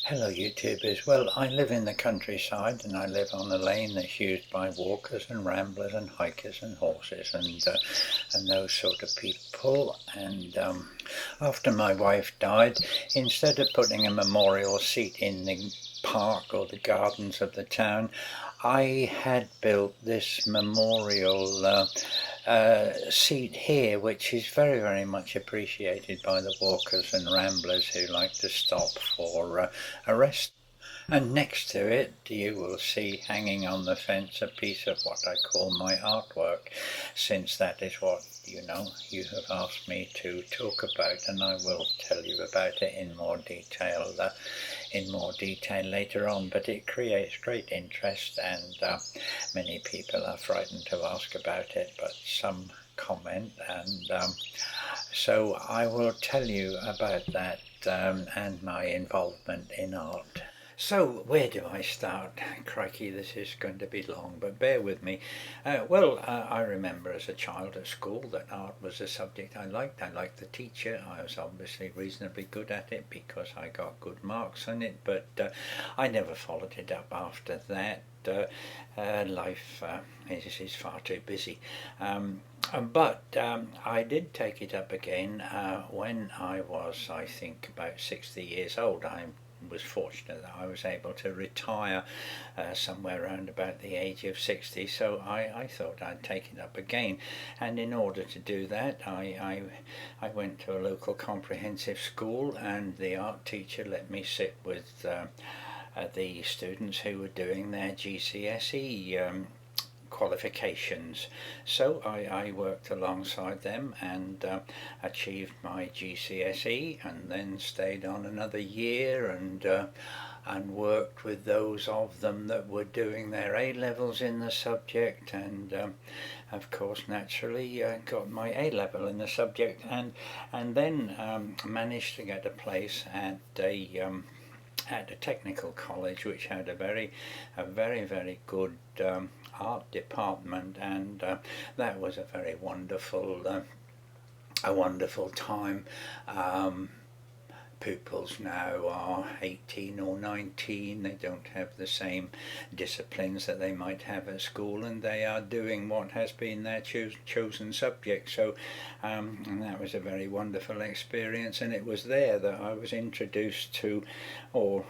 Hello YouTubers. Well, I live in the countryside and I live on a lane that's used by walkers and ramblers and hikers and horses and those sort of people. And after my wife died, instead of putting a memorial seat in the park or the gardens of the town, I had built this memorial seat here, which is very, very much appreciated by the walkers and ramblers who like to stop for a rest. And next to it, you will see hanging on the fence a piece of what I call my artwork, since that is what you have asked me to talk about, and I will tell you about it in more detail later on. But it creates great interest, and many people are frightened to ask about it, but some comment, and so I will tell you about that and my involvement in art. So, where do I start? Crikey, this is going to be long, but bear with me. I remember as a child at school that art was a subject I liked. I liked the teacher. I was obviously reasonably good at it because I got good marks on it, but I never followed it up after that. Life is far too busy. But I did take it up again when I was, I think, about 60 years old. I was fortunate that I was able to retire somewhere around about the age of 60, so I thought I'd take it up again. And in order to do that, I went to a local comprehensive school, and the art teacher let me sit with the students who were doing their GCSE qualifications. So I worked alongside them and achieved my GCSE, and then stayed on another year and worked with those of them that were doing their A levels in the subject, and of course naturally got my A level in the subject, and then managed to get a place at a technical college which had a very good art department, and that was a wonderful time. Pupils now are 18 or 19. They don't have the same disciplines that they might have at school, and they are doing what has been their chosen subject. So and that was a very wonderful experience, and it was there that I was introduced to all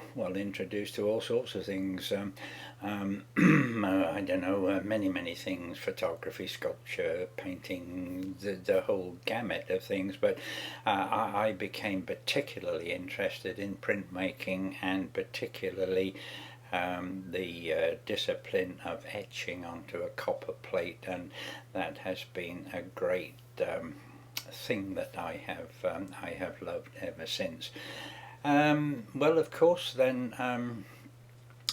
sorts of things. I don't know, many things: photography, sculpture, painting, the whole gamut of things. But I became particularly interested in printmaking, and particularly the discipline of etching onto a copper plate, and that has been a great thing that I have loved ever since. Of course, then.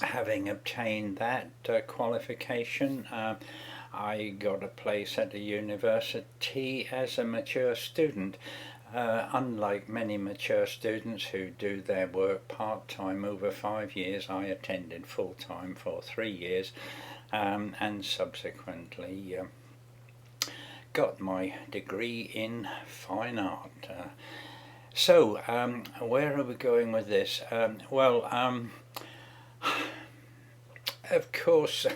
Having obtained that qualification, I got a place at a university as a mature student. Unlike many mature students who do their work part-time over 5 years, I attended full-time for 3 years, and subsequently got my degree in fine art. So, where are we going with this? Of course,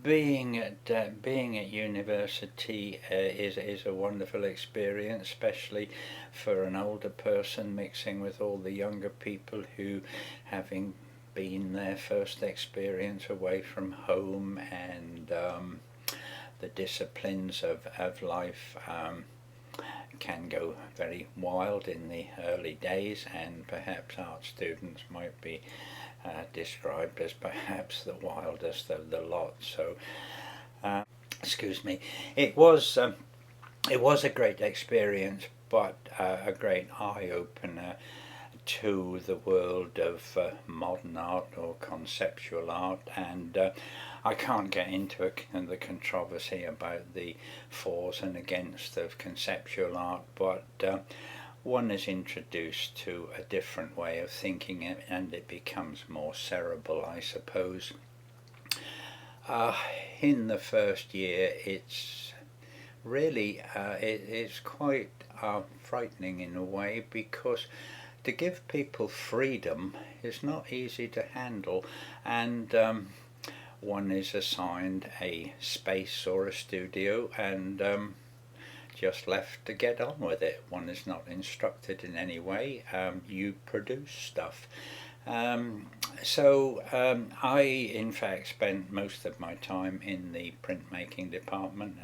being at university is a wonderful experience, especially for an older person, mixing with all the younger people who, having been their first experience away from home, and the disciplines of life can go very wild in the early days, and perhaps art students might be described as perhaps the wildest of the lot. So, excuse me. It was a great experience, but a great eye opener to the world of modern art or conceptual art, and I can't get into the controversy about the fors and against of conceptual art, but one is introduced to a different way of thinking, and it becomes more cerebral, I suppose. In the first year, it's really it's quite frightening in a way, because to give people freedom is not easy to handle, and one is assigned a space or a studio and just left to get on with it. One is not instructed in any way. You produce stuff. I, in fact, spent most of my time in the printmaking department,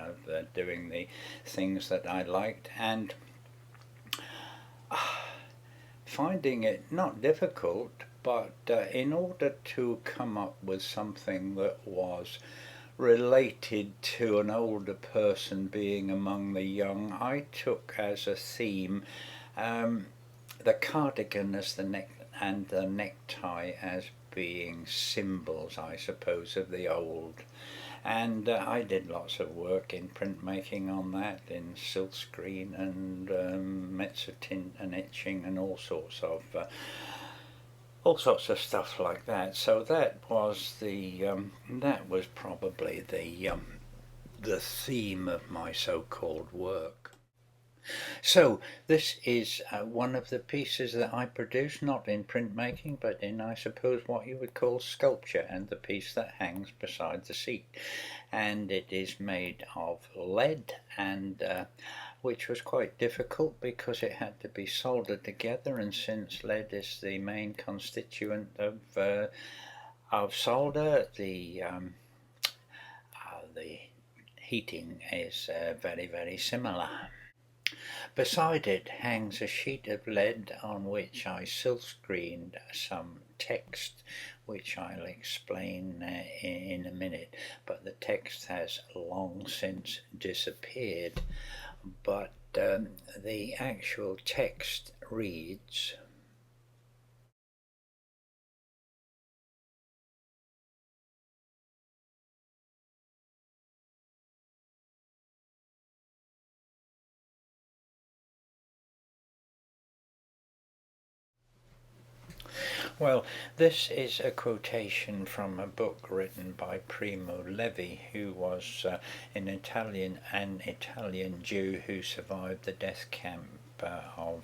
doing the things that I liked, and finding it not difficult, but in order to come up with something that was related to an older person being among the young, I took as a theme the cardigan as the neck and the necktie as being symbols, I suppose, of the old. And I did lots of work in printmaking on that, in silkscreen and mezzotint and etching and all sorts of stuff like that. So that was that was probably the theme of my so-called work. So this is one of the pieces that I produce, not in printmaking, but in, I suppose, what you would call sculpture, and the piece that hangs beside the seat. And it is made of lead, and which was quite difficult because it had to be soldered together, and since lead is the main constituent of solder, the heating is very, very similar. Beside it hangs a sheet of lead on which I silkscreened some text, which I'll explain in a minute, but the text has long since disappeared. But the actual text reads, well, this is a quotation from a book written by Primo Levi, who was an Italian Jew who survived the death camp of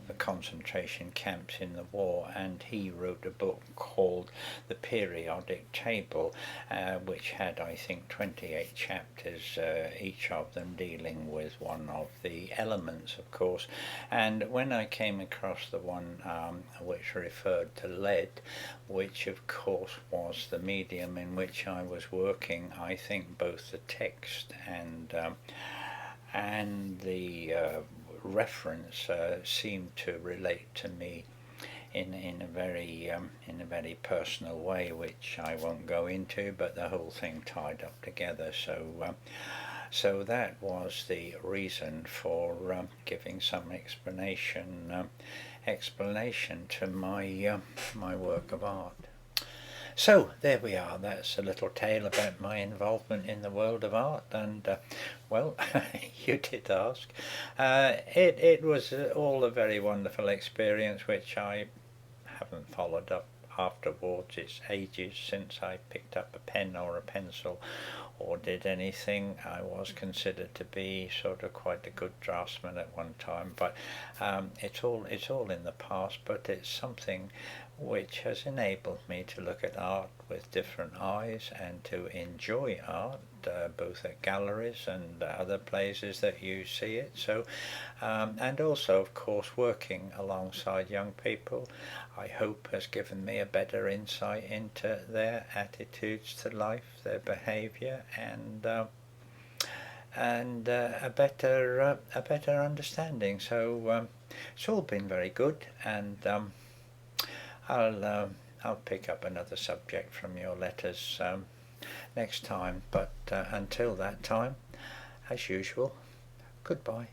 the concentration camps in the war, and he wrote a book called The Periodic Table, which had, I think, 28 chapters, each of them dealing with one of the elements, of course. And when I came across the one which referred to lead, which of course was the medium in which I was working, I think both the text and the reference seemed to relate to me in a very personal way, which I won't go into, but the whole thing tied up together. So that was the reason for giving some explanation to my work of art. So there we are. That's a little tale about my involvement in the world of art, and well, you did ask. It was all a very wonderful experience, which I haven't followed up afterwards. It's ages since I picked up a pen or a pencil or did anything. I was considered to be sort of quite a good draftsman at one time, but it's all in the past. But it's something which has enabled me to look at art with different eyes and to enjoy art, both at galleries and other places that you see it. So, and also, of course, working alongside young people, I hope has given me a better insight into their attitudes to life, their behaviour, and a better understanding. So it's all been very good, and I'll pick up another subject from your letters next time. But until that time, as usual, goodbye.